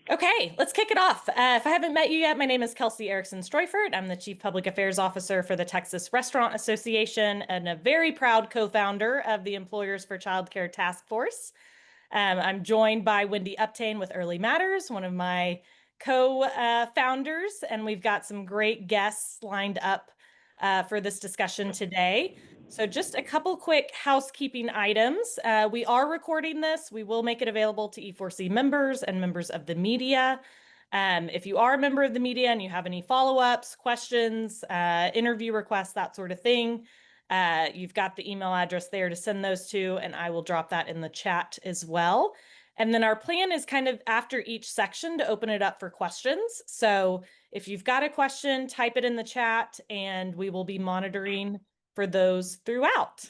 Okay, let's kick it off. If I haven't met you yet, my name is Kelsey Erickson Stroifert. I'm the Chief Public Affairs Officer for the Texas Restaurant Association and a very proud co-founder of the Employers for Childcare Task Force. I'm joined by Wendy Uptain with Early Matters, one of my co-founders, and we've got some great guests lined up for this discussion today. So just a couple quick housekeeping items. We are recording this. We will make it available to E4C members and members of the media. If you are a member of the media and you have any follow-ups, questions, interview requests, that sort of thing, you've got the email address there to send those to, and I will drop that in the chat as well. And then our plan is kind of after each section to open it up for questions. So if you've got a question, type it in the chat and we will be monitoring for those throughout.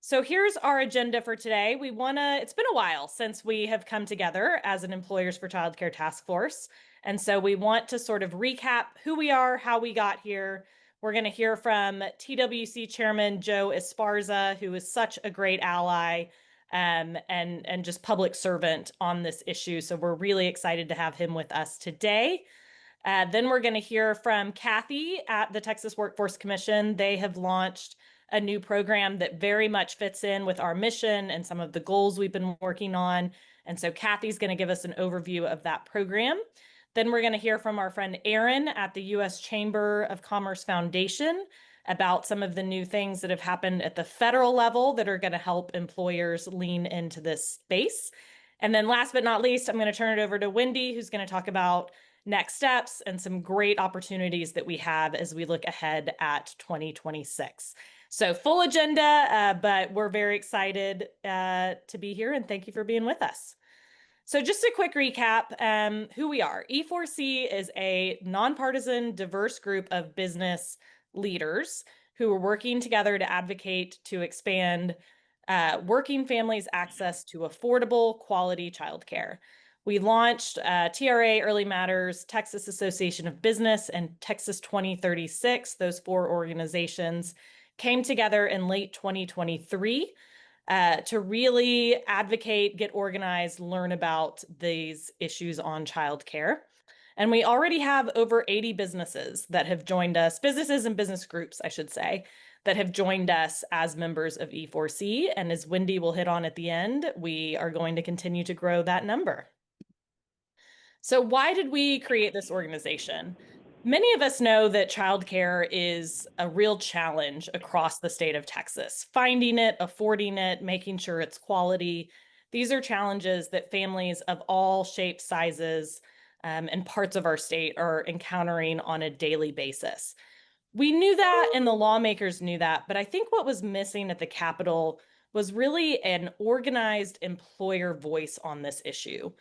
So here's our agenda for today. It's been a while since we have come together as an Employers for Childcare Task Force. And so we want to sort of recap who we are, how we got here. We're going to hear from TWC Chairman Joe Esparza, who is such a great ally and just public servant on this issue. So we're really excited to have him with us today. Then we're going to hear from Kathy at the Texas Workforce Commission. They have launched a new program that very much fits in with our mission and some of the goals we've been working on. And so Kathy's going to give us an overview of that program. Then we're going to hear from our friend Aaron at the U.S. Chamber of Commerce Foundation about some of the new things that have happened at the federal level that are going to help employers lean into this space. And then last but not least, I'm going to turn it over to Wendy, who's going to talk about next steps and some great opportunities that we have as we look ahead at 2026. So full agenda, but we're very excited to be here, and thank you for being with us. So just a quick recap, who we are. E4C is a nonpartisan, diverse group of business leaders who are working together to advocate to expand working families' access to affordable, quality childcare. We launched TRA, Early Matters, Texas Association of Business, and Texas 2036. Those four organizations came together in late 2023 to really advocate, get organized, learn about these issues on childcare. And we already have over 80 businesses that have joined us, businesses and business groups, I should say, that have joined us as members of E4C. And as Wendy will hit on at the end, we are going to continue to grow that number. So why did we create this organization? Many of us know that childcare is a real challenge across the state of Texas. Finding it, affording it, making sure it's quality. These are challenges that families of all shapes, sizes, and parts of our state are encountering on a daily basis. We knew that and the lawmakers knew that, but I think what was missing at the Capitol was really an organized employer voice on this issue.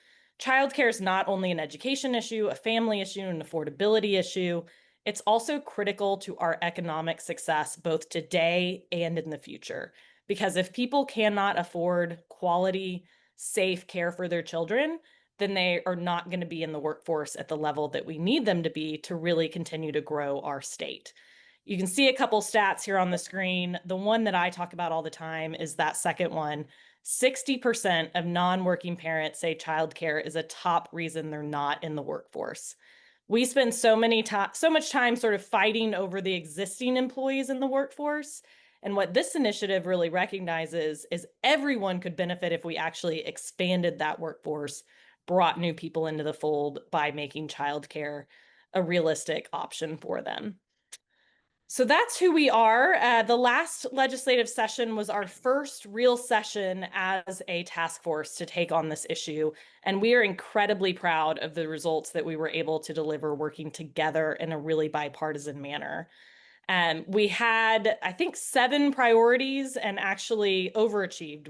Childcare is not only an education issue, a family issue, an affordability issue. It's also critical to our economic success, both today and in the future. Because if people cannot afford quality, safe care for their children, then they are not going to be in the workforce at the level that we need them to be to really continue to grow our state. You can see a couple stats here on the screen. The one that I talk about all the time is that second one. 60% of non-working parents say childcare is a top reason they're not in the workforce. We spend so much time sort of fighting over the existing employees in the workforce. And what this initiative really recognizes is everyone could benefit if we actually expanded that workforce, brought new people into the fold by making childcare a realistic option for them. So that's who we are. The last legislative session was our first real session as a task force to take on this issue. And we are incredibly proud of the results that we were able to deliver working together in a really bipartisan manner. We had, I think, 7 priorities and actually overachieved.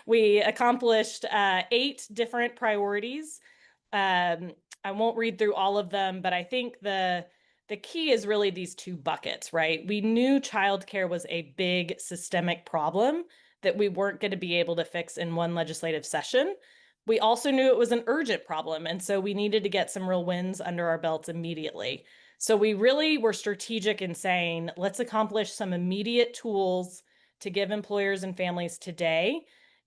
We accomplished 8 different priorities. I won't read through all of them, but I think the key is really these 2 buckets, right? We knew childcare was a big systemic problem that we weren't going to be able to fix in one legislative session. We also knew it was an urgent problem, and so we needed to get some real wins under our belts immediately. So we really were strategic in saying, let's accomplish some immediate tools to give employers and families today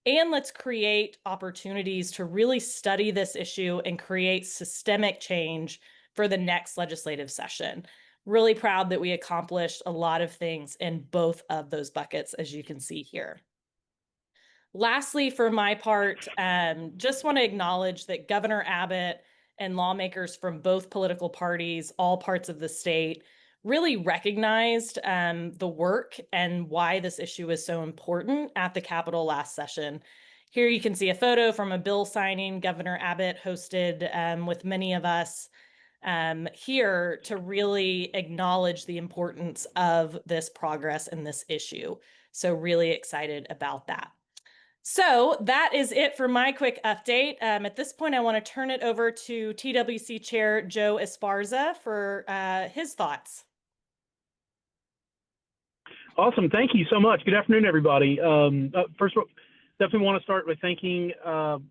And let's create opportunities to really study this issue and create systemic change for the next legislative session. Really proud that we accomplished a lot of things in both of those buckets, as you can see here. Lastly, for my part, just want to acknowledge that Governor Abbott and lawmakers from both political parties, all parts of the state, really recognized the work and why this issue is so important at the Capitol last session. Here you can see a photo from a bill signing Governor Abbott hosted with many of us here to really acknowledge the importance of this progress and this issue. So really excited about that. So that is it for my quick update. At this point, I want to turn it over to TWC Chair Joe Esparza for his thoughts. Awesome. Thank you so much. Good afternoon, everybody. First of all, definitely want to start by thanking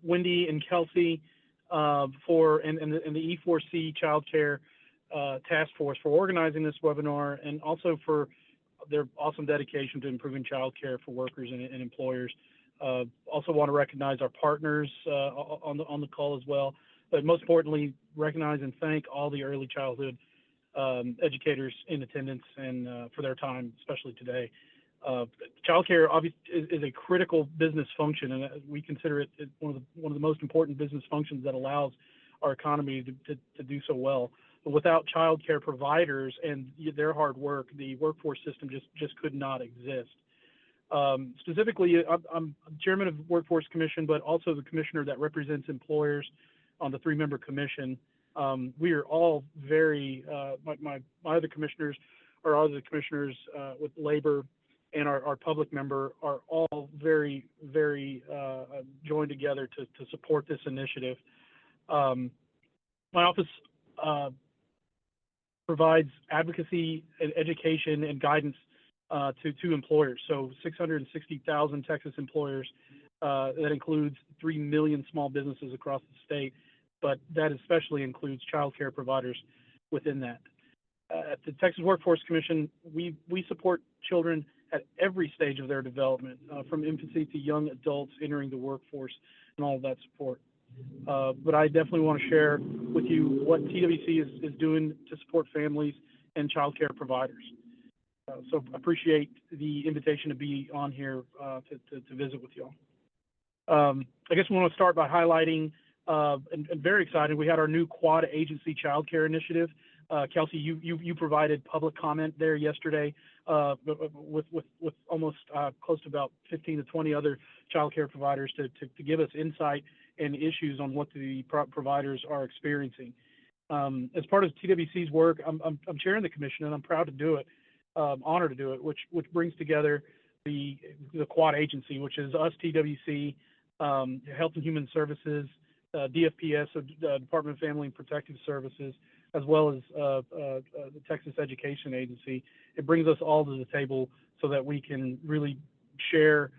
Wendy and Kelsey and the E4C Childcare Task Force for organizing this webinar, and also for their awesome dedication to improving childcare for workers and employers. Also want to recognize our partners on the call as well, but most importantly, recognize and thank all the early childhood educators in attendance and for their time, especially today. Childcare obviously is a critical business function, and we consider it one of the most important business functions that allows our economy to do so well. But without childcare providers and their hard work, the workforce system just could not exist. Specifically, I'm chairman of the Workforce Commission, but also the commissioner that represents employers on the 3-member commission. We are all very, my other commissioners with labor and our public member are all very, very joined together to support this initiative. My office provides advocacy and education and guidance to employers. So 660,000 Texas employers, that includes 3 million small businesses across the state, but that especially includes child care providers within that. At the Texas Workforce Commission, we support children at every stage of their development, from infancy to young adults entering the workforce and all of that support. But I definitely want to share with you what TWC is doing to support families and child care providers. So appreciate the invitation to be on here to visit with y'all. I guess we want to start by highlighting, and very excited, we had our new quad agency child care initiative. Kelsey, you provided public comment there yesterday with almost close to about 15 to 20 other child care providers to give us insight and issues on what the providers are experiencing. As part of TWC's work, I'm chairing the commission, and I'm proud to do it. Honored to do it, which brings together the quad agency, which is us, TWC, Health and Human Services, DFPS, so Department of Family and Protective Services, as well as the Texas Education Agency. It brings us all to the table so that we can really share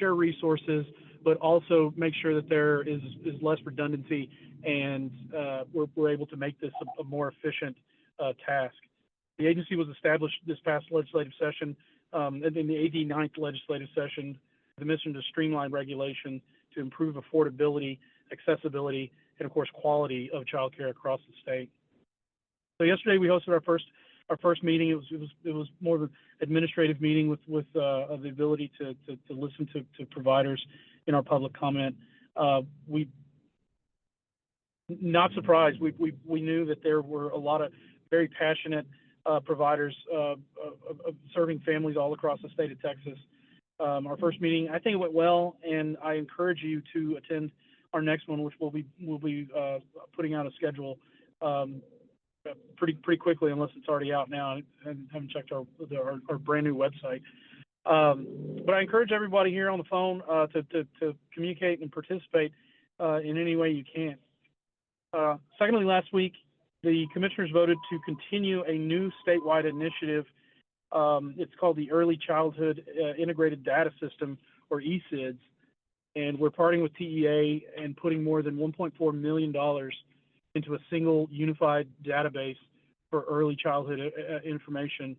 resources, but also make sure that there is less redundancy, and we're able to make this a more efficient task. The agency was established this past legislative session, and in the 89th legislative session, the mission to streamline regulation to improve affordability, accessibility, and of course quality of childcare across the state. So yesterday we hosted our first meeting. It was more of an administrative meeting with the ability to listen to providers in our public comment. We not surprised. We knew that there were a lot of very passionate providers serving families all across the state of Texas. Our first meeting, I think it went well, and I encourage you to attend our next one, which we'll be putting out a schedule pretty quickly, unless it's already out now. I haven't checked our brand new website. But I encourage everybody here on the phone to communicate and participate in any way you can. Secondly, last week, the commissioners voted to continue a new statewide initiative. It's called the Early Childhood Integrated Data System, or ECCS, and we're partnering with TEA and putting more than $1.4 million into a single unified database for early childhood information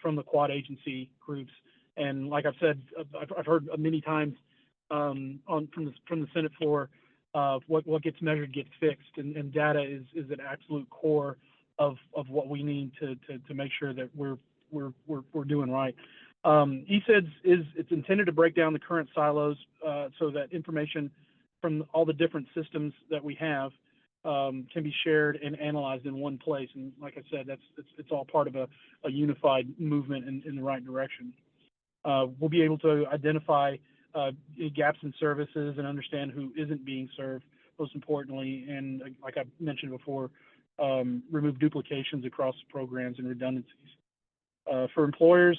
from the quad agency groups And like I've said, I've heard many times from the Senate floor, what gets measured gets fixed, and data is an absolute core of what we need to make sure that we're doing right. ECCS it's intended to break down the current silos so that information from all the different systems that we have can be shared and analyzed in one place. And like I said, it's all part of a unified movement in the right direction. We'll be able to identify gaps in services and understand who isn't being served, most importantly, and like I mentioned before, remove duplications across programs and redundancies. For employers,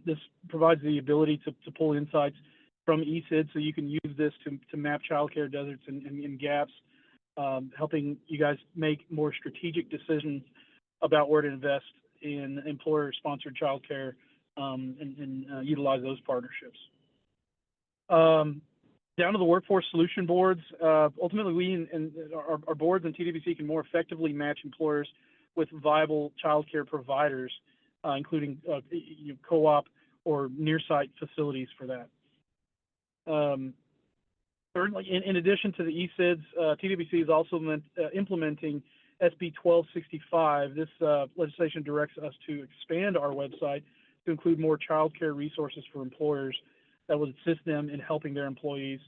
this provides the ability to pull insights from ECCS, so you can use this to map childcare deserts and gaps, helping you guys make more strategic decisions about where to invest in employer-sponsored childcare and utilize those partnerships. Down to the workforce solution boards. Ultimately, we and our boards and TWC can more effectively match employers with viable childcare providers, including co-op or near-site facilities for that. Thirdly, in addition to the ECCS, TWC is also implementing SB 1265. This legislation directs us to expand our website to include more childcare resources for employers that would assist them in helping their employees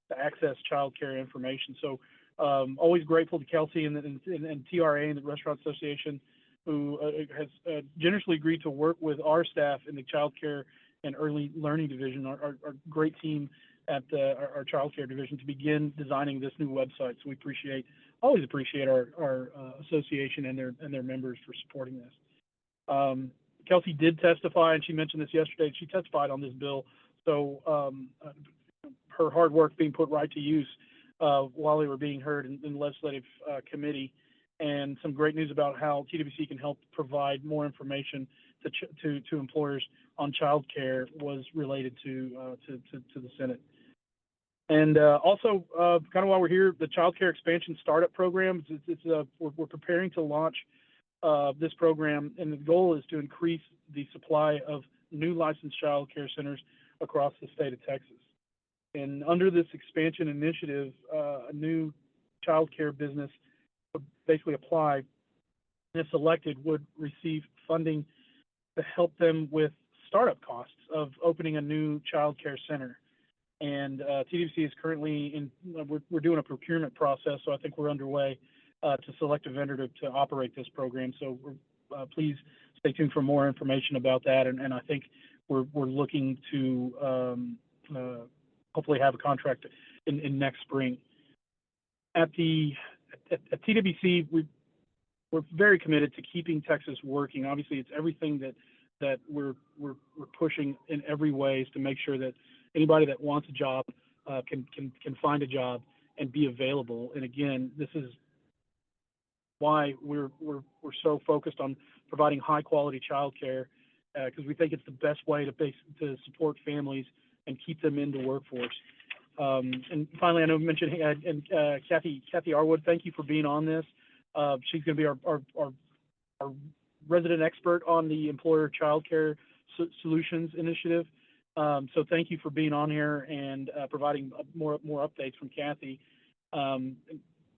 to access childcare information. So always grateful to Kelsey and TRA and the Restaurant Association, who has generously agreed to work with our staff in the childcare and early learning division, our great team at our childcare division, to begin designing this new website. So we always appreciate our association and their members for supporting this. Kelsey did testify, and she mentioned this yesterday. She testified on this bill, so her hard work being put right to use while they were being heard in the legislative committee, and some great news about how TWC can help provide more information to employers on childcare was related to the Senate. And also, kind of while we're here, the childcare expansion startup program. We're preparing to launch this program, and the goal is to increase the supply of new licensed childcare centers across the state of Texas. And under this expansion initiative, a new childcare business would basically apply, and if selected, would receive funding to help them with startup costs of opening a new childcare center. And TWC is currently we're doing a procurement process, so I think we're underway to select a vendor to operate this program. So please stay tuned for more information about that. And I think we're looking to hopefully have a contract in next spring. At TWC, we're very committed to keeping Texas working. Obviously, it's everything that we're pushing in every way is to make sure that anybody that wants a job can find a job and be available. And again, this is why we're so focused on providing high quality childcare, because we think it's the best way to support families and keep them in the workforce. And finally, I know I mentioned Kathy Arwood. Thank you for being on this. She's going to be our resident expert on the Employer Childcare Solutions Initiative. So thank you for being on here and providing more updates from Kathy.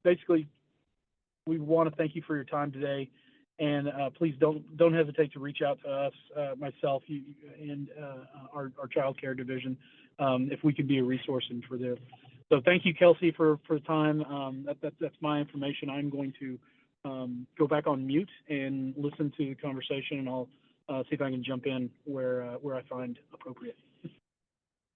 Basically, we want to thank you for your time today, and please don't hesitate to reach out to us, myself, and our childcare division, if we can be a resource for this. So thank you, Kelsey, for the time. That's my information. I'm going to go back on mute and listen to the conversation, and I'll see if I can jump in where I find appropriate.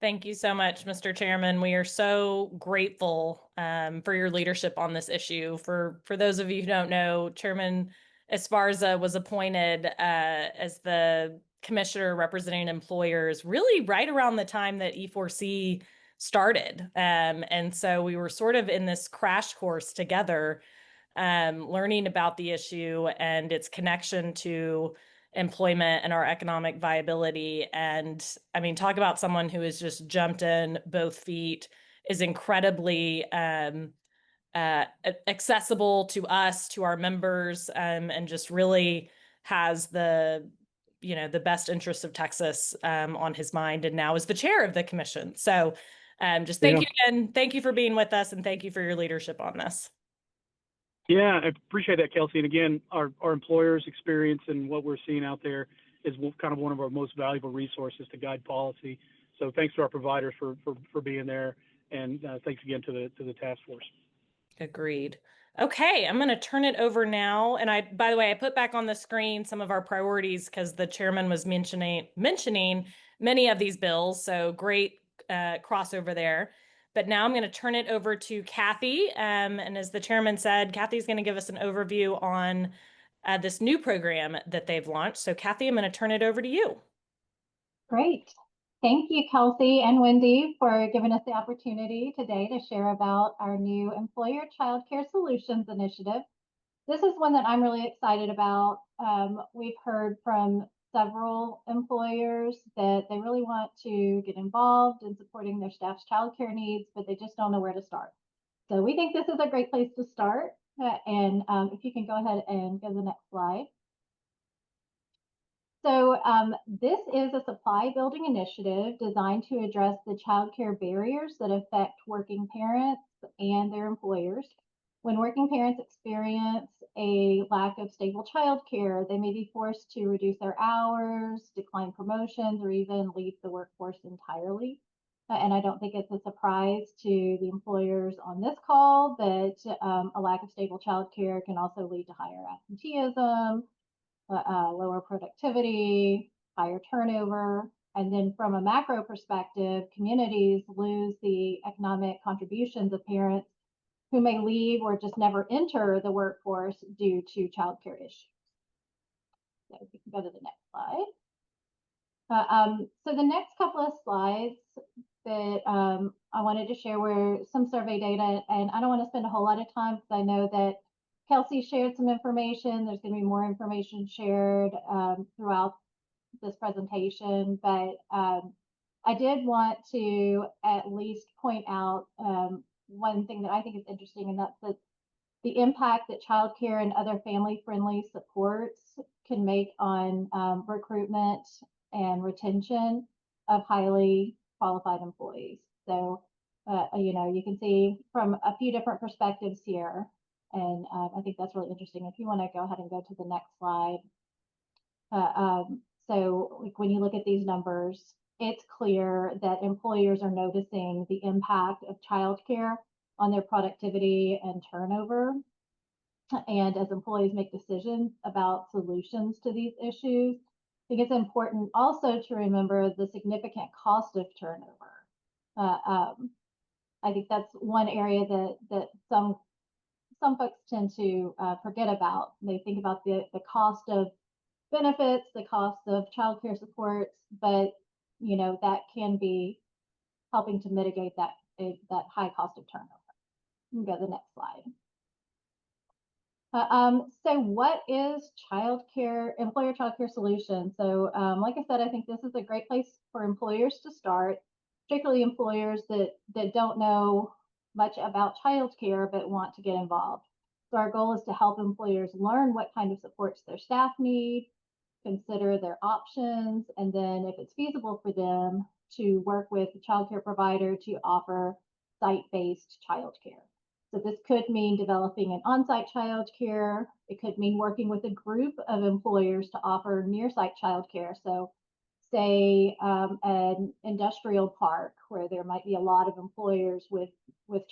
Thank you so much, Mr. Chairman. We are so grateful for your leadership on this issue. For those of you who don't know, Chairman Esparza was appointed as the commissioner representing employers really right around the time that E4C started. And so we were sort of in this crash course together, learning about the issue and its connection to employment and our economic viability. And I mean, talk about someone who has just jumped in both feet, is incredibly accessible to us, to our members, and just really has the the best interests of Texas on his mind, and now is the chair of the commission. So just thank Yeah. you again. Thank you for being with us, and thank you for your leadership on this. Yeah, I appreciate that, Kelsey. And again, our employers' experience and what we're seeing out there is kind of one of our most valuable resources to guide policy. So thanks to our providers for being there, and thanks again to the task force. Agreed. Okay, I'm going to turn it over now. And by the way, I put back on the screen some of our priorities because the chairman was mentioning many of these bills. So great crossover there. But now I'm going to turn it over to Kathy. And as the chairman said, Kathy's going to give us an overview on this new program that they've launched. So Kathy, I'm going to turn it over to you. Great. Thank you, Kelsey and Wendy, for giving us the opportunity today to share about our new Employer Child Care Solutions initiative. This is one that I'm really excited about. We've heard from several employers that they really want to get involved in supporting their staff's childcare needs, but they just don't know where to start. So we think this is a great place to start. And if you can go ahead and go to the next slide. So this is a supply building initiative designed to address the childcare barriers that affect working parents and their employers. When working parents experience a lack of stable childcare, they may be forced to reduce their hours, decline promotions, or even leave the workforce entirely. And I don't think it's a surprise to the employers on this call that a lack of stable childcare can also lead to higher absenteeism, lower productivity, higher turnover. And then from a macro perspective, communities lose the economic contributions of parents who may leave or just never enter the workforce due to childcare issues. So if you can go to the next slide. So the next couple of slides that I wanted to share were some survey data, and I don't want to spend a whole lot of time because I know that Kelsey shared some information. There's going to be more information shared throughout this presentation, but I did want to at least point out one thing that I think is interesting, and that's the impact that childcare and other family-friendly supports can make on recruitment and retention of highly qualified employees. So, you can see from a few different perspectives here, and I think that's really interesting. If you want to go ahead and go to the next slide. So like when you look at these numbers, it's clear that employers are noticing the impact of childcare on their productivity and turnover. And as employees make decisions about solutions to these issues, I think it's important also to remember the significant cost of turnover. I think that's one area that some folks tend to forget about. They think about the cost of benefits, the cost of childcare supports, but that can be helping to mitigate that high cost of turnover. You can go to the next slide. So what is employer childcare solutions? So like I said, I think this is a great place for employers to start, particularly employers that don't know much about childcare but want to get involved. So our goal is to help employers learn what kind of supports their staff need, consider their options, and then if it's feasible for them, to work with a childcare provider to offer site-based childcare. So this could mean developing an on-site childcare. It could mean working with a group of employers to offer near-site childcare. So say an industrial park where there might be a lot of employers with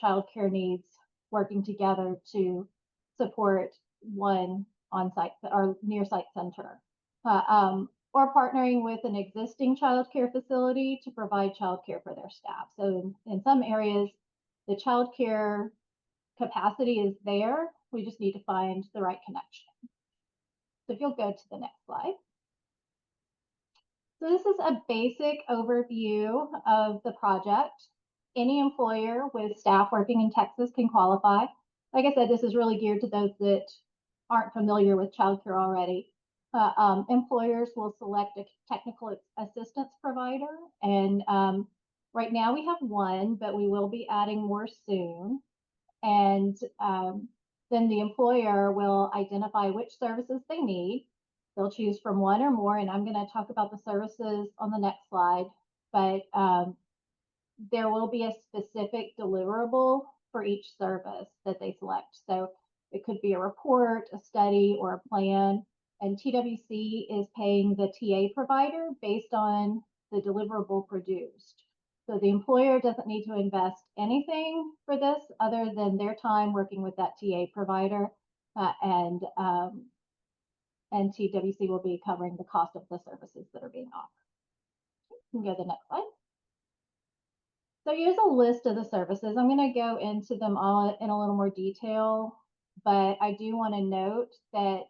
childcare needs working together to support one on-site or near-site center. Or partnering with an existing childcare facility to provide childcare for their staff. So in some areas, the childcare capacity is there. We just need to find the right connection. So if you'll go to the next slide. So this is a basic overview of the project. Any employer with staff working in Texas can qualify. Like I said, this is really geared to those that aren't familiar with childcare already. Employers will select a technical assistance provider, and right now we have one, but we will be adding more soon. And then the employer will identify which services they need. They'll choose from one or more, and I'm going to talk about the services on the next slide, but there will be a specific deliverable for each service that they select. So it could be a report, a study, or a plan, and TWC is paying the TA provider based on the deliverable produced. So the employer doesn't need to invest anything for this other than their time working with that TA provider, and TWC will be covering the cost of the services that are being offered. You can go to the next slide. So here's a list of the services. I'm going to go into them all in a little more detail, but I do want to note that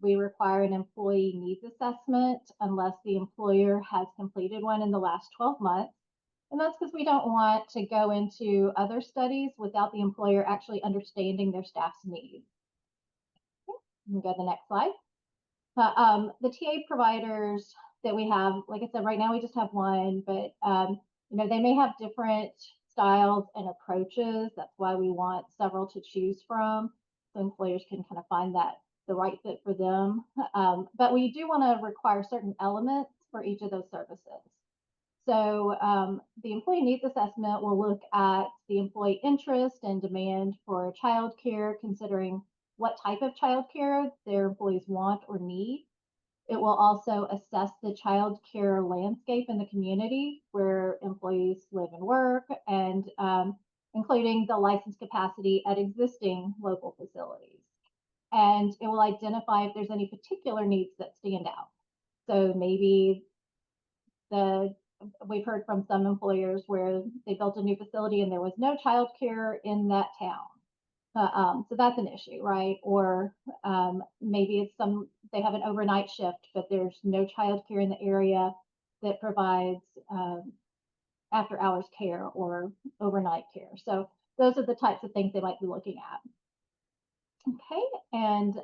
we require an employee needs assessment unless the employer has completed one in the last 12 months. And that's because we don't want to go into other studies without the employer actually understanding their staff's needs. Okay, you can go to the next slide. The TA providers that we have, like I said, right now we just have one, but they may have different styles and approaches. That's why we want several to choose from, so employers can kind of find the right fit for them. But we do want to require certain elements for each of those services. So the employee needs assessment will look at the employee interest and demand for childcare, considering what type of childcare their employees want or need. It will also assess the childcare landscape in the community where employees live and work, and including the license capacity at existing local facilities. And it will identify if there's any particular needs that stand out. So maybe we've heard from some employers where they built a new facility and there was no childcare in that town. So that's an issue, right? Or maybe it's they have an overnight shift, but there's no childcare in the area that provides after hours care or overnight care. So those are the types of things they might be looking at. Okay, and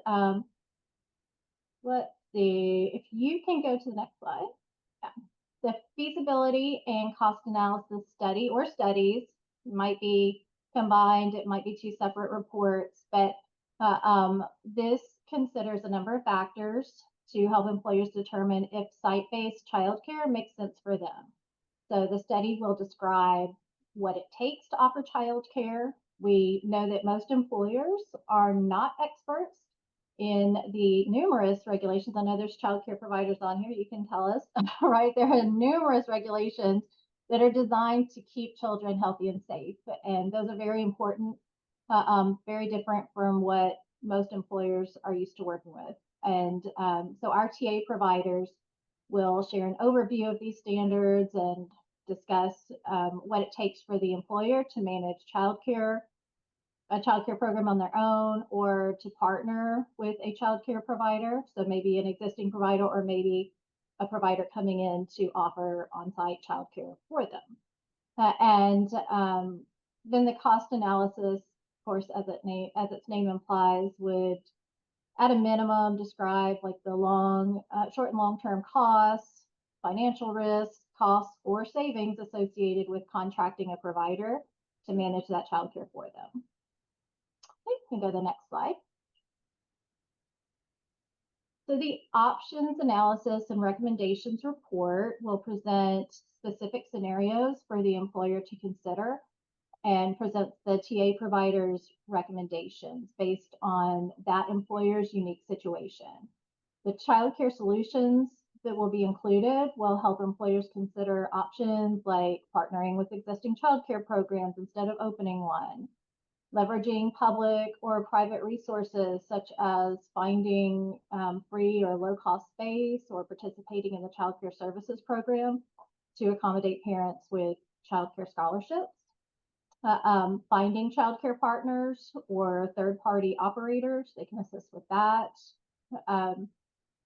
let's see if you can go to the next slide. Yeah. The feasibility and cost analysis study or studies might be combined. It might be two separate reports, but this considers a number of factors to help employers determine if site-based childcare makes sense for them. So the study will describe what it takes to offer childcare. We know that most employers are not experts in the numerous regulations. I know there's childcare providers on here. You can tell us, right? There are numerous regulations that are designed to keep children healthy and safe, and those are very important, very different from what most employers are used to working with. And so our TA providers will share an overview of these standards and discuss what it takes for the employer to manage a childcare program on their own, or to partner with a childcare provider. So maybe an existing provider, or maybe a provider coming in to offer on-site childcare for them. And then the cost analysis, of course, as its name implies, would at a minimum describe like the short and long-term costs, financial risks, costs, or savings associated with contracting a provider to manage that childcare for them. Okay, you can go to the next slide. So the options analysis and recommendations report will present specific scenarios for the employer to consider and presents the TA provider's recommendations based on that employer's unique situation. The childcare solutions that will be included will help employers consider options like partnering with existing childcare programs instead of opening one, leveraging public or private resources such as finding free or low-cost space, or participating in the childcare services program to accommodate parents with childcare scholarships, finding childcare partners or third-party operators, they can assist with that,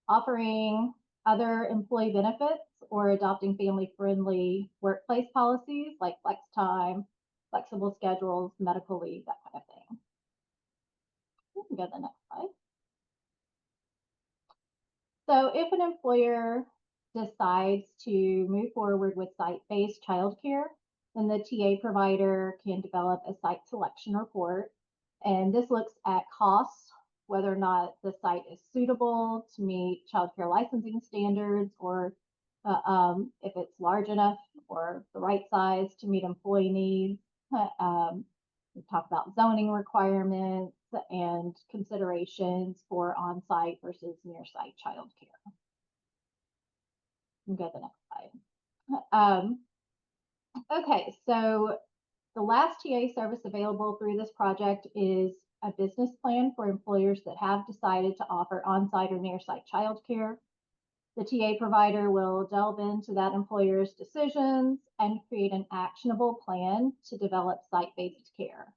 offering other employee benefits or adopting family-friendly workplace policies like flex time, flexible schedules, medical leave, that kind of thing. We can go to the next slide. So if an employer decides to move forward with site-based childcare, then the TA provider can develop a site selection report. And this looks at costs whether or not the site is suitable to meet childcare licensing standards, or if it's large enough or the right size to meet employee needs. We talk about zoning requirements and considerations for on-site versus near-site childcare. Go to the next slide. Okay, so the last TA service available through this project is a business plan for employers that have decided to offer on-site or near-site childcare. The TA provider will delve into that employer's decisions and create an actionable plan to develop site-based care.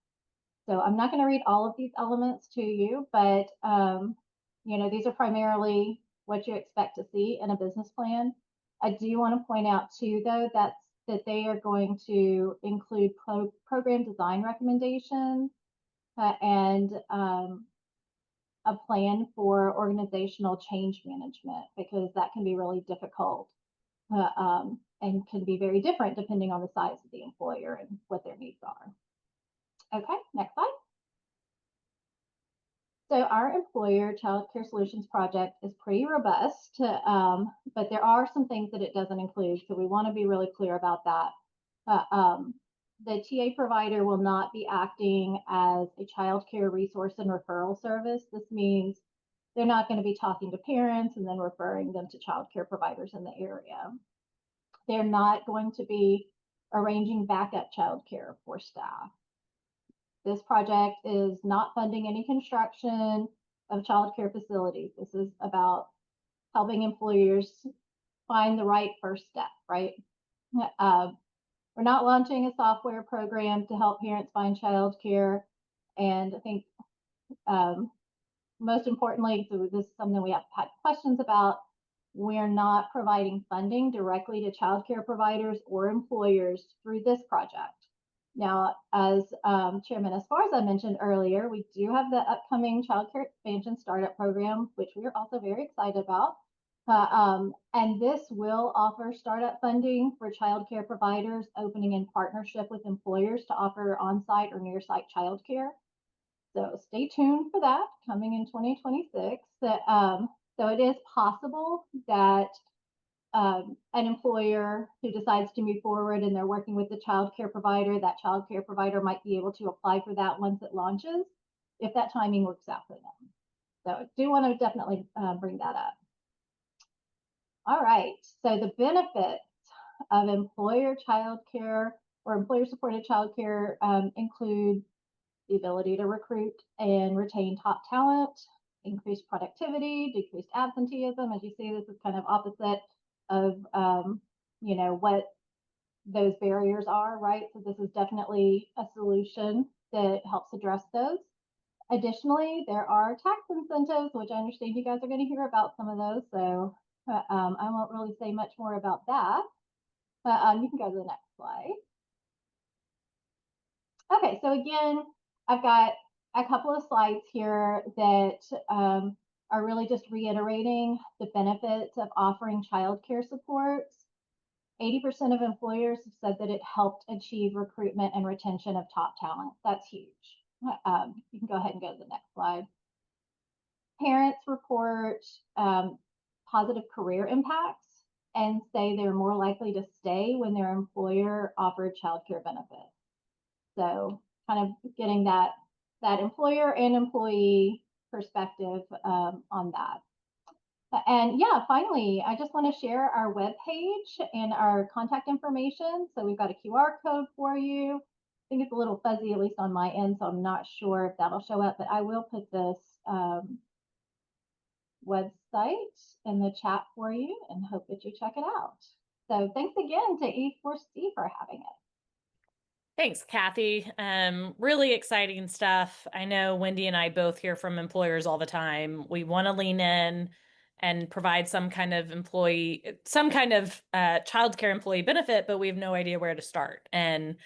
So I'm not going to read all of these elements to you, but these are primarily what you expect to see in a business plan. I do want to point out too, though, that they are going to include program design recommendations and a plan for organizational change management, because that can be really difficult and can be very different depending on the size of the employer and what their needs are. Okay, next slide. So our employer child care solutions project is pretty robust, but there are some things that it doesn't include. So we want to be really clear about that. The TA provider will not be acting as a child care resource and referral service. This means they're not going to be talking to parents and then referring them to child care providers in the area. They're not going to be arranging backup child care for staff. This project is not funding any construction of child care facilities. This is about helping employers find the right first step, right? We're not launching a software program to help parents find child care. And I think most importantly, so this is something we have had questions about, we're not providing funding directly to child care providers or employers through this project. Now, as Chairman Esparza mentioned earlier, we do have the upcoming Child Care Expansion Startup Program, which we are also very excited about. And this will offer startup funding for child care providers opening in partnership with employers to offer on-site or near-site child care. So stay tuned for that coming in 2026. So it is possible that an employer who decides to move forward and they're working with the child care provider, that child care provider might be able to apply for that once it launches, if that timing works out for them. So I do want to definitely bring that up. All right, so the benefits of employer child care or employer supported child care include the ability to recruit and retain top talent, increased productivity, decreased absenteeism. As you see, this is kind of opposite of what those barriers are, right? So this is definitely a solution that helps address those. Additionally, there are tax incentives, which I understand you guys are going to hear about some of those. So I won't really say much more about that. You can go to the next slide. Okay, so again, I've got a couple of slides here that are really just reiterating the benefits of offering childcare supports. 80% of employers have said that it helped achieve recruitment and retention of top talent. That's huge. You can go ahead and go to the next slide. Parents report positive career impacts and say they're more likely to stay when their employer offered childcare benefits. So kind of getting that employer and employee perspective on that. And yeah, finally, I just want to share our webpage and our contact information. So we've got a QR code for you. I think it's a little fuzzy, at least on my end, so I'm not sure if that'll show up, but I will put this website in the chat for you and hope that you check it out. So thanks again to E4C for having us. Thanks, Kathy. Really exciting stuff. I know Wendy and I both hear from employers all the time. We want to lean in and provide some kind of childcare employee benefit, but we have no idea where to start. And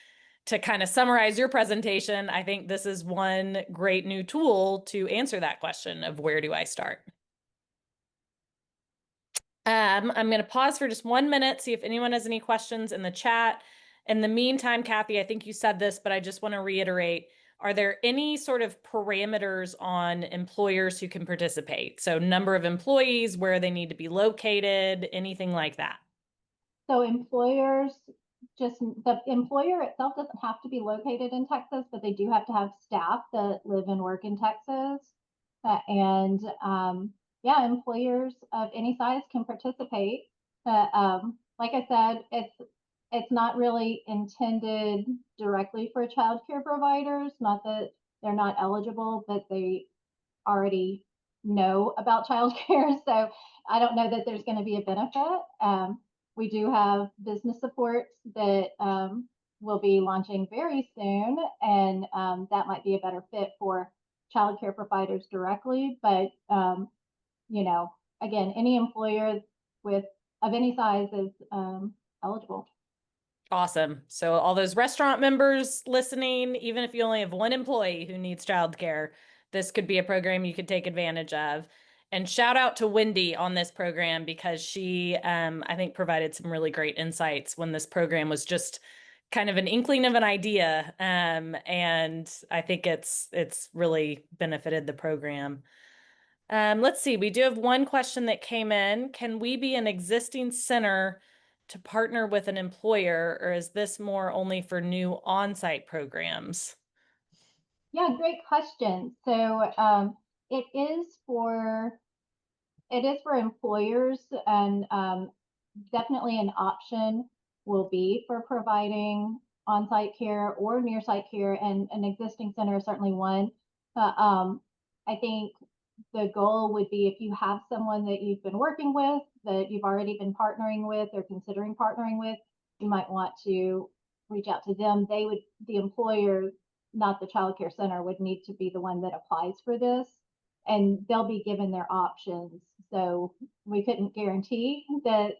to kind of summarize your presentation, I think this is one great new tool to answer that question of where do I start? I'm going to pause for just 1 minute, see if anyone has any questions in the chat. In the meantime, Kathy, I think you said this, but I just want to reiterate, are there any sort of parameters on employers who can participate? So number of employees, where they need to be located, anything like that? So employers, just the employer itself doesn't have to be located in Texas, but they do have to have staff that live and work in Texas. And yeah, employers of any size can participate. Like I said, it's not really intended directly for child care providers. Not that they're not eligible, but they already know about childcare. So I don't know that there's going to be a benefit. We do have business supports that will be launching very soon, and that might be a better fit for childcare providers directly. But you know, again, any employer with of any size is eligible. Awesome. So all those restaurant members listening, even if you only have one employee who needs childcare, this could be a program you could take advantage of. And shout out to Wendy on this program because she, I think, provided some really great insights when this program was just kind of an inkling of an idea. And I think it's really benefited the program. Let's see, we do have one question that came in. Can we be an existing center to partner with an employer, or is this more only for new on-site programs? Yeah, great question. So it is for employers, and definitely an option will be for providing on-site care or near-site care, and an existing center is certainly one. I think the goal would be, if you have someone that you've been working with, that you've already been partnering with or considering partnering with, you might want to reach out to them. The employer, not the child care center, would need to be the one that applies for this, and they'll be given their options. So we couldn't guarantee that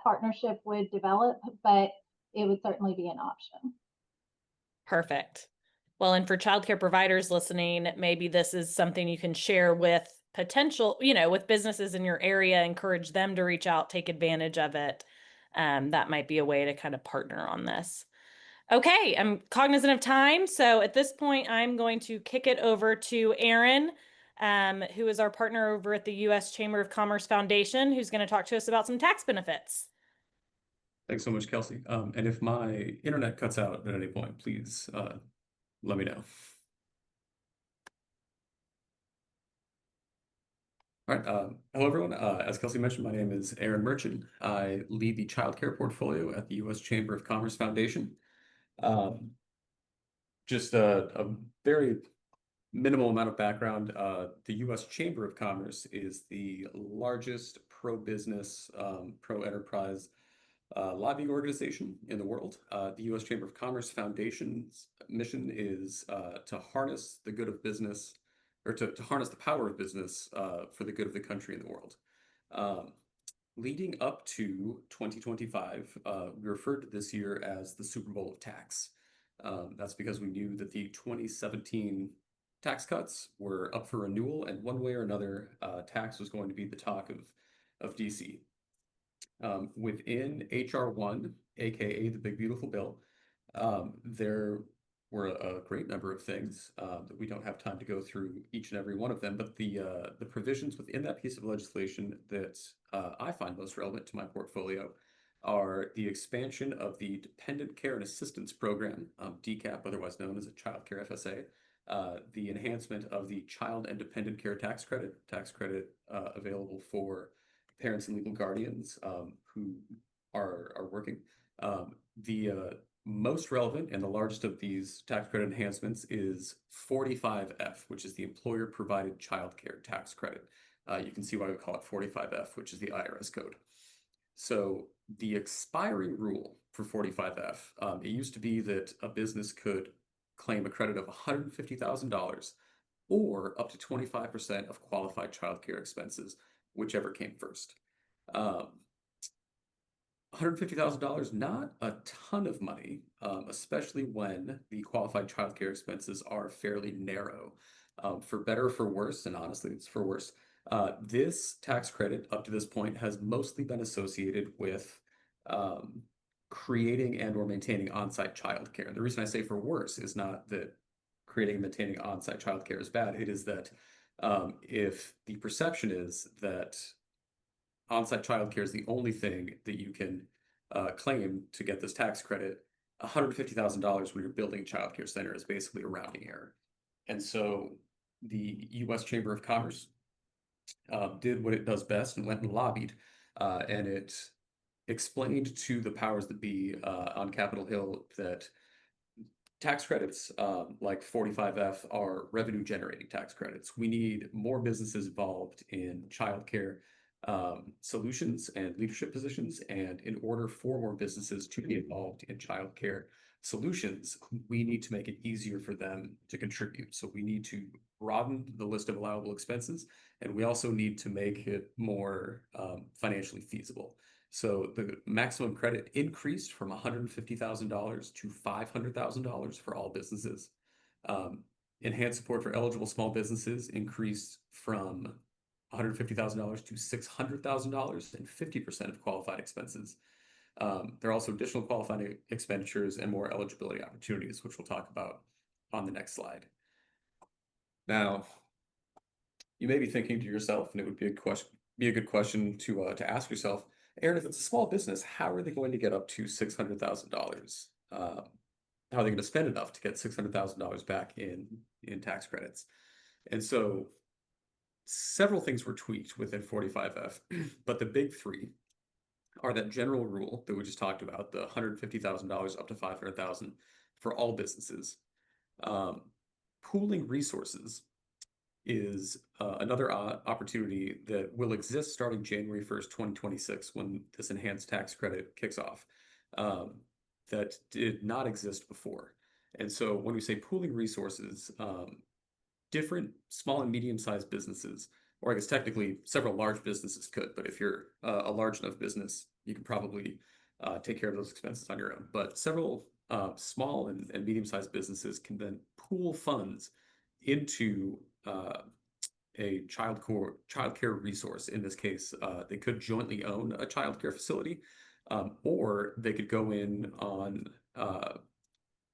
partnership would develop, but it would certainly be an option. Perfect. Well, and for childcare providers listening, maybe this is something you can share with potential, with businesses in your area, encourage them to reach out, take advantage of it. That might be a way to kind of partner on this. Okay, I'm cognizant of time. So at this point, I'm going to kick it over to Aaron, who is our partner over at the U.S. Chamber of Commerce Foundation, who's going to talk to us about some tax benefits. Thanks so much, Kelsey. And if my internet cuts out at any point, please let me know. All right. Hello, everyone. As Kelsey mentioned, my name is Aaron Merchant. I lead the childcare portfolio at the U.S. Chamber of Commerce Foundation. Just a very minimal amount of background. The U.S. Chamber of Commerce is the largest pro-business, pro-enterprise lobbying organization in the world. The U.S. Chamber of Commerce Foundation's mission is to harness the good of business, or to harness the power of business for the good of the country and the world. Leading up to 2025, we referred to this year as the Super Bowl of tax. That's because we knew that the 2017 tax cuts were up for renewal, and one way or another, tax was going to be the talk of DC. Within HR 1, aka the Big Beautiful Bill, there were a great number of things that we don't have time to go through each and every one of them, but the provisions within that piece of legislation that I find most relevant to my portfolio are the expansion of the Dependent Care and Assistance Program, DCAP, otherwise known as a Child Care FSA, the enhancement of the Child and Dependent Care Tax Credit available for parents and legal guardians who are working. The most relevant and the largest of these tax credit enhancements is 45F, which is the Employer Provided Child Care Tax Credit. You can see why we call it 45F, which is the IRS code. So the expiring rule for 45F, it used to be that a business could claim a credit of $150,000 or up to 25% of qualified child care expenses, whichever came first. $150,000, not a ton of money, especially when the qualified child care expenses are fairly narrow. For better or for worse, and honestly, it's for worse, this tax credit up to this point has mostly been associated with creating and or maintaining on-site childcare. The reason I say for worse is not that creating and maintaining on-site childcare is bad. It is that if the perception is that on-site childcare is the only thing that you can claim to get this tax credit, $150,000 when you're building a childcare center is basically a rounding error. And so the U.S. Chamber of Commerce did what it does best and went and lobbied, and it explained to the powers that be on Capitol Hill that tax credits like 45F are revenue generating tax credits. We need more businesses involved in childcare solutions and leadership positions. And in order for more businesses to be involved in childcare solutions, we need to make it easier for them to contribute. So we need to broaden the list of allowable expenses, and we also need to make it more financially feasible. So the maximum credit increased from $150,000 to $500,000 for all businesses. Enhanced support for eligible small businesses increased from $150,000 to $600,000 and 50% of qualified expenses. There are also additional qualifying expenditures and more eligibility opportunities, which we'll talk about on the next slide. Now, you may be thinking to yourself, and it would be a good question to ask yourself, Aaron, if it's a small business, how are they going to get up to $600,000? How are they going to spend enough to get $600,000 back in tax credits? And so several things were tweaked within 45F, but the big three are that general rule that we just talked about, the $150,000 up to $500,000 for all businesses. Pooling resources is another opportunity that will exist starting January 1st, 2026, when this enhanced tax credit kicks off, that did not exist before. And so when we say pooling resources, different small and medium-sized businesses, or I guess technically several large businesses could, but if you're a large enough business, you can probably take care of those expenses on your own. But several small and medium-sized businesses can then pool funds into a childcare resource. In this case, they could jointly own a childcare facility, or they could go in on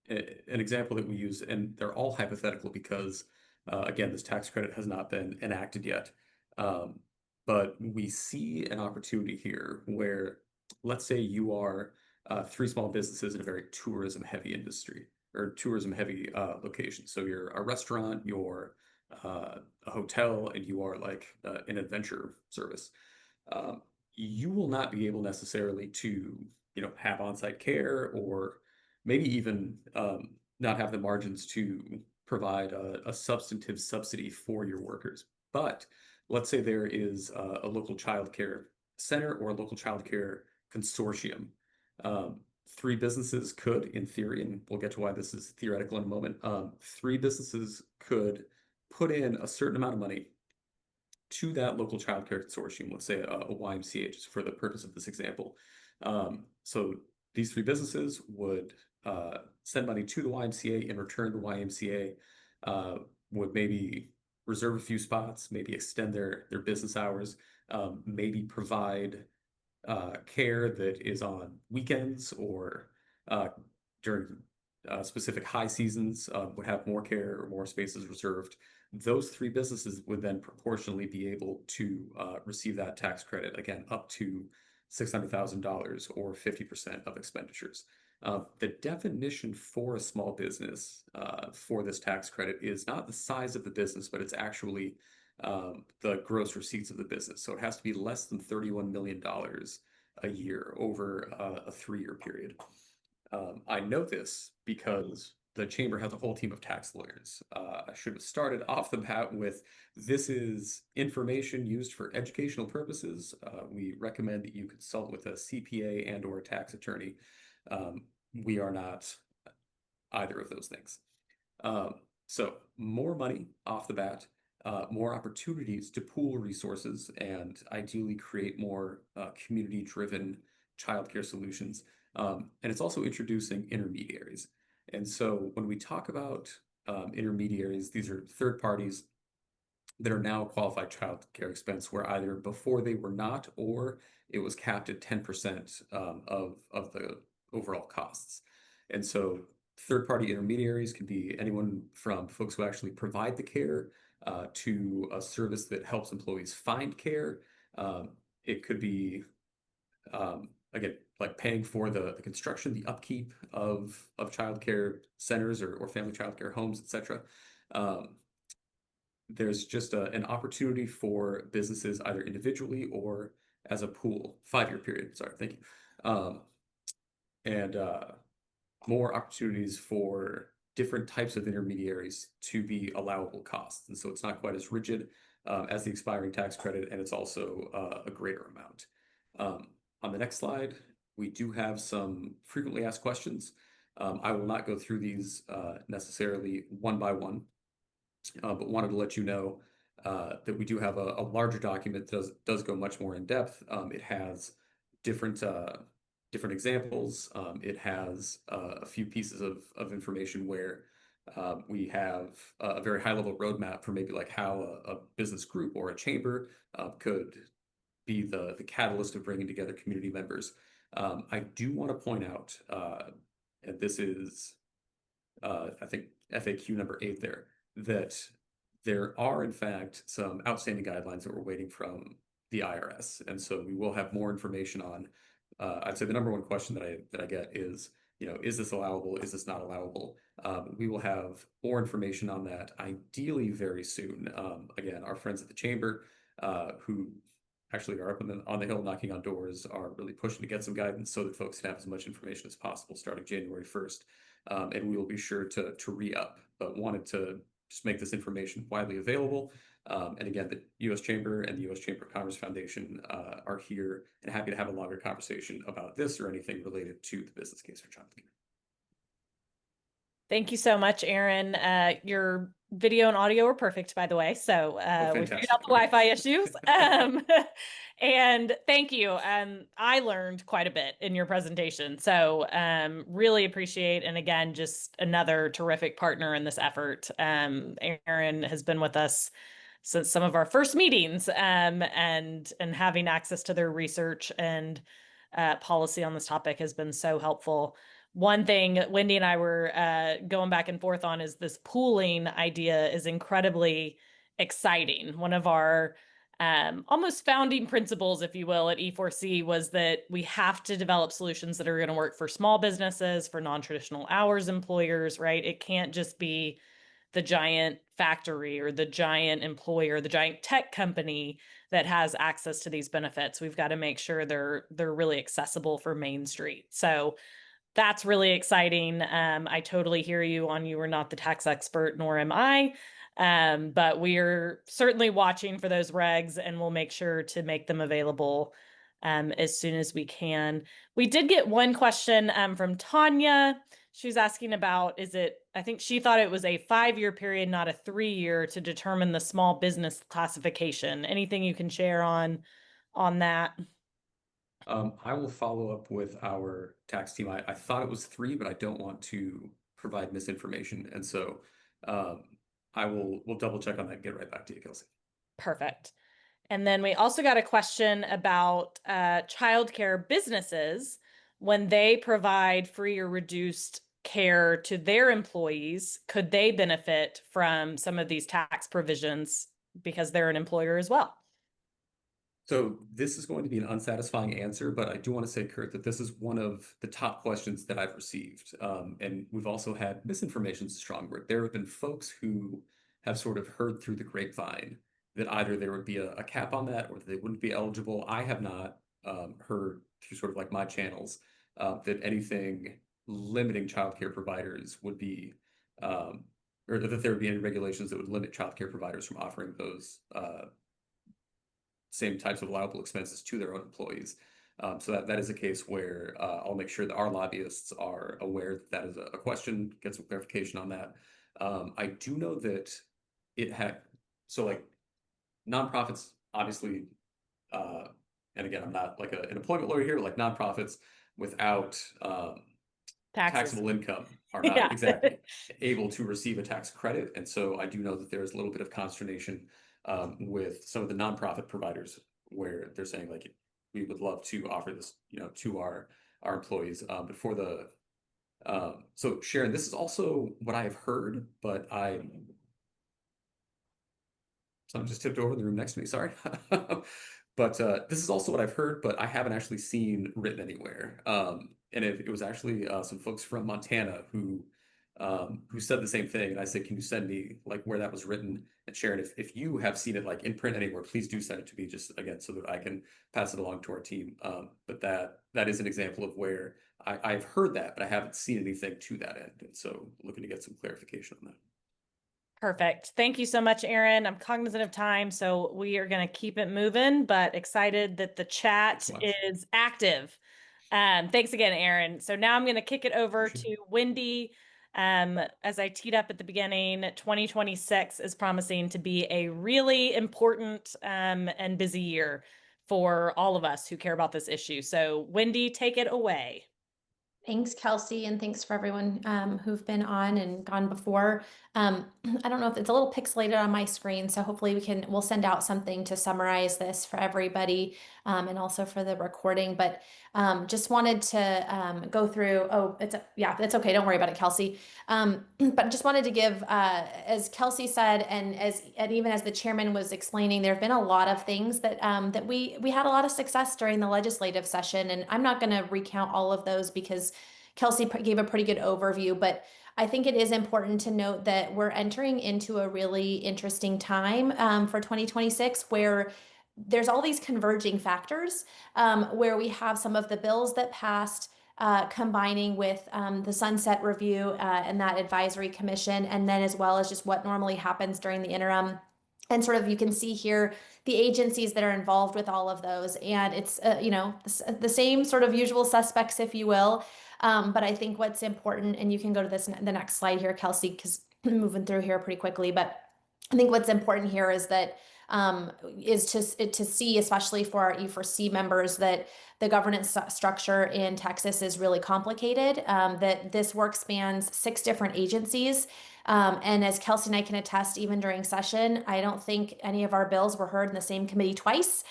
an example that we use, and they're all hypothetical because, again, this tax credit has not been enacted yet. But we see an opportunity here where, let's say you are three small businesses in a very tourism-heavy industry or tourism-heavy location. So you're a restaurant, you're a hotel, and you are like an adventure service. You will not be able necessarily to, have on-site care, or maybe even not have the margins to provide a substantive subsidy for your workers. But let's say there is a local childcare center or a local childcare consortium. Three businesses could, in theory, and we'll get to why this is theoretical in a moment, three businesses could put in a certain amount of money to that local childcare consortium, let's say a YMCA, just for the purpose of this example. So these three businesses would send money to the YMCA. In return, the YMCA would maybe reserve a few spots, maybe extend their business hours, maybe provide care that is on weekends or during specific high seasons, would have more care or more spaces reserved. Those three businesses would then proportionally be able to receive that tax credit, again, up to $600,000 or 50% of expenditures. The definition for a small business for this tax credit is not the size of the business, but it's actually the gross receipts of the business. So it has to be less than $31 million a year over a 3-year period. I know this because the chamber has a whole team of tax lawyers. I should have started off the bat with, this is information used for educational purposes. We recommend that you consult with a CPA and or a tax attorney. We are not either of those things. So more money off the bat, more opportunities to pool resources and ideally create more community-driven childcare solutions. And it's also introducing intermediaries. And so when we talk about intermediaries, these are third parties that are now qualified child care expense, where either before they were not, or it was capped at 10% of the overall costs. And so third-party intermediaries can be anyone from folks who actually provide the care to a service that helps employees find care. It could be, again, like paying for the construction, the upkeep of childcare centers or family childcare homes, etc. There's just an opportunity for businesses either individually or as a pool, 5-year period. Sorry, thank you. And more opportunities for different types of intermediaries to be allowable costs. And so it's not quite as rigid as the expiring tax credit, and it's also a greater amount. On the next slide, we do have some frequently asked questions. I will not go through these necessarily one by one, but wanted to let you know that we do have a larger document that does go much more in depth. It has different examples. It has a few pieces of information where we have a very high level roadmap for maybe like how a business group or a chamber could be the catalyst of bringing together community members. I do want to point out, and this is, I think, FAQ number 8 there, that there are, in fact, some outstanding guidelines that we're waiting from the IRS. And so we will have more information on, I'd say the number one question that I get is, is this allowable? Is this not allowable? We will have more information on that ideally very soon. Again, our friends at the Chamber, who actually are up on the hill knocking on doors, are really pushing to get some guidance so that folks can have as much information as possible starting January 1st. And we will be sure to re-up, but wanted to just make this information widely available. And again, the U.S. Chamber and the U.S. Chamber of Commerce Foundation are here and happy to have a longer conversation about this or anything related to the business case for childcare. Thank you so much, Aaron. Your video and audio are perfect, by the way. So we figured out the Wi-Fi issues. And thank you. I learned quite a bit in your presentation. So really appreciate, and again, just another terrific partner in this effort. Aaron has been with us since some of our first meetings, and having access to their research and policy on this topic has been so helpful. One thing Wendy and I were going back and forth on is this pooling idea is incredibly exciting. One of our almost founding principles, if you will, at E4C was that we have to develop solutions that are going to work for small businesses, for non-traditional hours employers, right? It can't just be the giant factory or the giant employer, the giant tech company that has access to these benefits. We've got to make sure they're really accessible for Main Street. So that's really exciting. I totally hear you on you are not the tax expert, nor am I. But we're certainly watching for those regs, and we'll make sure to make them available as soon as we can. We did get one question from Tanya. She was asking about, I think she thought it was a 5-year period, not a 3-year, to determine the small business classification. Anything you can share on that? I will follow up with our tax team. I thought it was 3, but I don't want to provide misinformation. And so we'll double check on that and get right back to you, Kelsey. Perfect. And then we also got a question about childcare businesses when they provide free or reduced care to their employees. Could they benefit from some of these tax provisions because they're an employer as well? So this is going to be an unsatisfying answer, but I do want to say, Kurt, that this is one of the top questions that I've received. And we've also had misinformation is a strong word. There have been folks who have sort of heard through the grapevine that either there would be a cap on that or that they wouldn't be eligible. I have not heard through sort of like my channels that anything limiting childcare providers would be, or that there would be any regulations that would limit childcare providers from offering those same types of allowable expenses to their own employees. So that is a case where I'll make sure that our lobbyists are aware that is a question, get some clarification on that. I do know that it had, so like nonprofits, obviously, and again, I'm not like an employment lawyer here, but like nonprofits without taxable income are not exactly able to receive a tax credit. And so I do know that there's a little bit of consternation with some of the nonprofit providers where they're saying like, we would love to offer this, to our employees. But for the So Sharon, this is also what I have heard, but someone just tipped over in the room next to me, sorry. But this is also what I've heard, but I haven't actually seen written anywhere. And it was actually some folks from Montana who said the same thing. And I said, can you send me like where that was written? And Sharon, if you have seen it like in print anywhere, please do send it to me just again so that I can pass it along to our team. But that is an example of where I've heard that, but I haven't seen anything to that end. And so looking to get some clarification on that. Perfect. Thank you so much, Aaron. I'm cognizant of time, so we are going to keep it moving, but excited that the chat is active. Thanks again, Aaron. So now I'm going to kick it over to Wendy. As I teed up at the beginning, 2026 is promising to be a really important and busy year for all of us who care about this issue. So Wendy, take it away. Thanks, Kelsey, and thanks for everyone who've been on and gone before. I don't know if it's a little pixelated on my screen, so hopefully we'll send out something to summarize this for everybody and also for the recording. But just wanted to go through. Oh, yeah, it's okay. Don't worry about it, Kelsey. But just wanted to give, as Kelsey said, and even as the chairman was explaining, there have been a lot of things that that we had a lot of success during the legislative session, and I'm not going to recount all of those because Kelsey gave a pretty good overview, but I think it is important to note that we're entering into a really interesting time for 2026 where there's all these converging factors where we have some of the bills that passed combining with the sunset review and that advisory commission, and then as well as just what normally happens during the interim. And sort of you can see here the agencies that are involved with all of those. And it's, the same sort of usual suspects, if you will. But I think what's important, and you can go to the next slide here, Kelsey, because I'm moving through here pretty quickly. But I think what's important here is that is to see, especially for our E4C members, that the governance structure in Texas is really complicated, that this work spans 6 different agencies. And as Kelsey and I can attest, even during session, I don't think any of our bills were heard in the same committee twice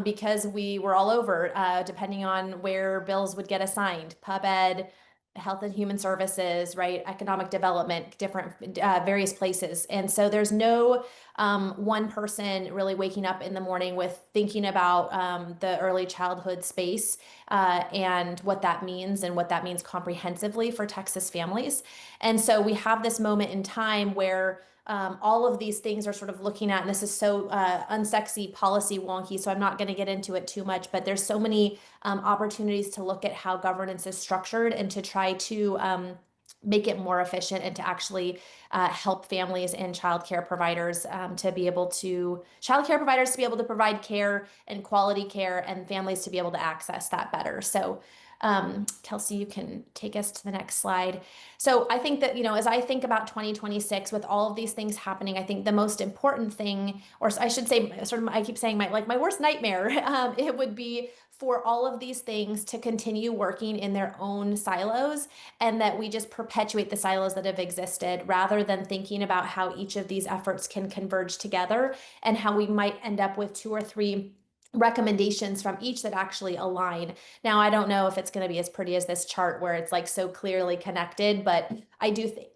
because we were all over, depending on where bills would get assigned. Pub Ed, Health and Human Services, right? Economic development, different various places. And so there's no one person really waking up in the morning with thinking about the early childhood space and what that means comprehensively for Texas families. And so we have this moment in time where all of these things are sort of looking at, and this is so unsexy policy wonky, so I'm not going to get into it too much, but there's so many opportunities to look at how governance is structured and to try to make it more efficient and to actually help families and childcare providers to be able to provide care and quality care, and families to be able to access that better. So Kelsey, you can take us to the next slide. So I think that, as I think about 2026 with all of these things happening, I think the most important thing, or I should say, sort of, I keep saying my worst nightmare, it would be for all of these things to continue working in their own silos, and that we just perpetuate the silos that have existed rather than thinking about how each of these efforts can converge together and how we might end up with 2 or 3 recommendations from each that actually align. Now, I don't know if it's going to be as pretty as this chart where it's like so clearly connected, but I do think,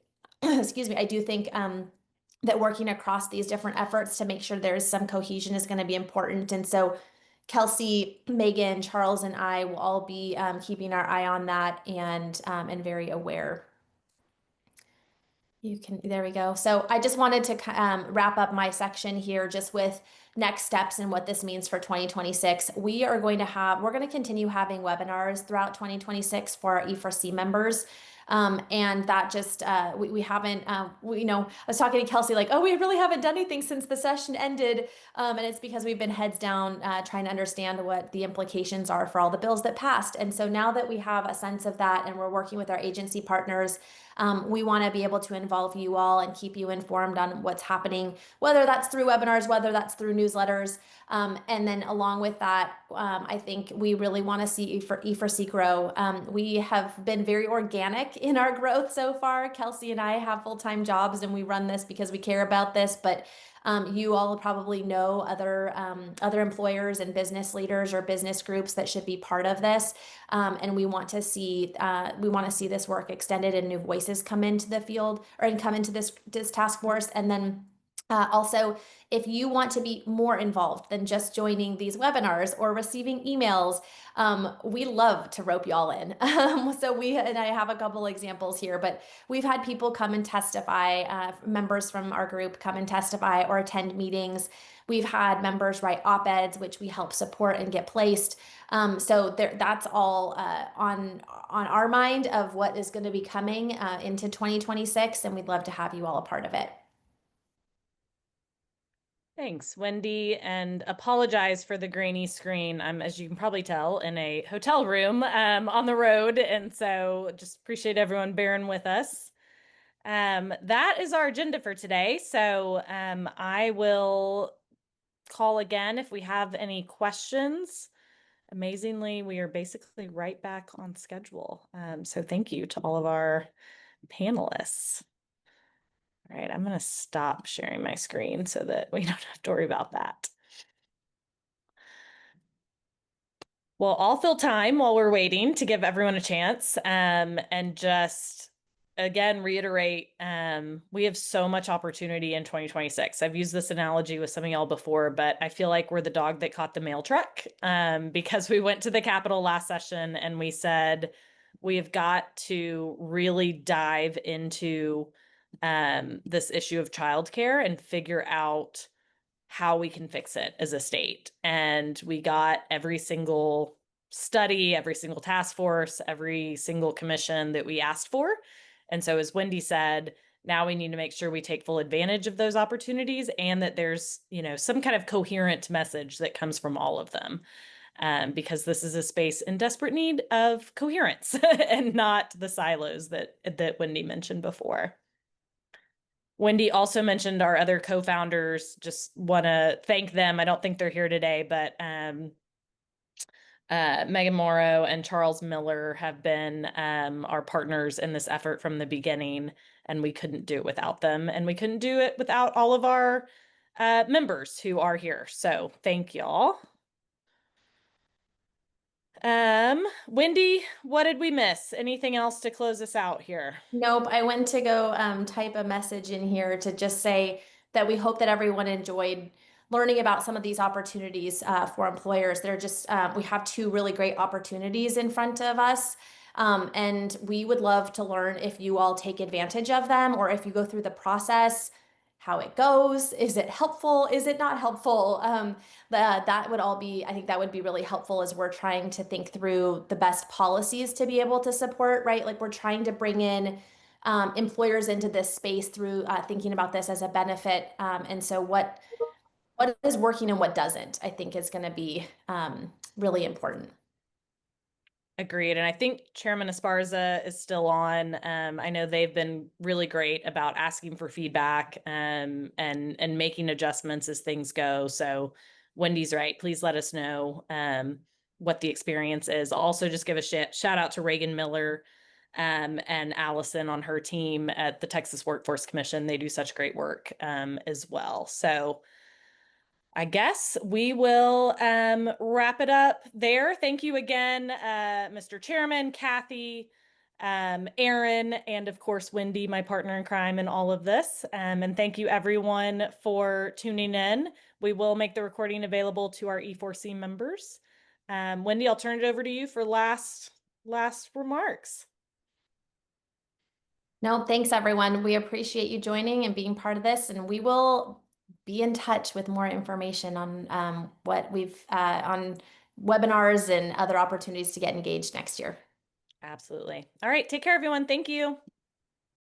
excuse me, I do think that working across these different efforts to make sure there's some cohesion is going to be important. And so Kelsey, Megan, Charles, and I will all be keeping our eye on that and very aware. There we go. So I just wanted to wrap up my section here just with next steps and what this means for 2026. We're going to continue having webinars throughout 2026 for our E4C members. And that just, we haven't, I was talking to Kelsey like, oh, we really haven't done anything since the session ended. And it's because we've been heads down trying to understand what the implications are for all the bills that passed. And so now that we have a sense of that and we're working with our agency partners, we want to be able to involve you all and keep you informed on what's happening, whether that's through webinars, whether that's through newsletters. And then along with that, I think we really want to see E4C grow. We have been very organic in our growth so far. Kelsey and I have full-time jobs and we run this because we care about this, but You all probably know other employers and business leaders or business groups that should be part of this. And we want to see this work extended and new voices come into the field and come into this task force. And then also, if you want to be more involved than just joining these webinars or receiving emails, we love to rope y'all in. And I have a couple examples here, but we've had people come and testify, members from our group come and testify or attend meetings. We've had members write op-eds, which we help support and get placed. That's all on our mind of what is going to be coming into 2026, and we'd love to have you all a part of it. Thanks, Wendy, and apologize for the grainy screen. I'm, as you can probably tell, in a hotel room on the road, and so just appreciate everyone bearing with us. That is our agenda for today, so I will call again if we have any questions. Amazingly, we are basically right back on schedule. So thank you to all of our panelists. All right, I'm going to stop sharing my screen so that we don't have to worry about that. Well, I'll fill time while we're waiting to give everyone a chance, and just again reiterate, we have so much opportunity in 2026. I've used this analogy with some of y'all before, but I feel like we're the dog that caught the mail truck, because we went to the Capitol last session and we said we have got to really dive into this issue of childcare and figure out how we can fix it as a state. And we got every single study, every single task force, every single commission that we asked for. And so, as Wendy said, now we need to make sure we take full advantage of those opportunities and that there's, some kind of coherent message that comes from all of them. Because this is a space in desperate need of coherence and not the silos that Wendy mentioned before. Wendy also mentioned our other co-founders. Just want to thank them. I don't think they're here today, but Megan Morrow and Charles Miller have been our partners in this effort from the beginning, and we couldn't do it without them, and we couldn't do it without all of our members who are here. So thank y'all. Wendy, what did we miss? Anything else to close us out here? Nope, I went to go type a message in here to just say that we hope that everyone enjoyed learning about some of these opportunities for employers. They're just, we have two really great opportunities in front of us. And we would love to learn if you all take advantage of them or if you go through the process, how it goes. Is it helpful? Is it not helpful? That would all be, I think that would be really helpful as we're trying to think through the best policies to be able to support, right? Like we're trying to bring in employers into this space through thinking about this as a benefit. And so what is working and what doesn't, I think is going to be really important. Agreed. And I think Chairman Esparza is still on. I know they've been really great about asking for feedback and making adjustments as things go. So Wendy's right. Please let us know what the experience is. I'll also just give a shout out to Reagan Miller and Allison on her team at the Texas Workforce Commission. They do such great work as well. So I guess we will wrap it up there. Thank you again, Mr. Chairman, Kathy, Aaron, and of course, Wendy, my partner in crime in all of this. And thank you everyone for tuning in. We will make the recording available to our E4C members. Wendy, I'll turn it over to you for last remarks. No, thanks everyone. We appreciate you joining and being part of this, and we will be in touch with more information on what we've on webinars and other opportunities to get engaged next year. Absolutely. All right. Take care, everyone. Thank you.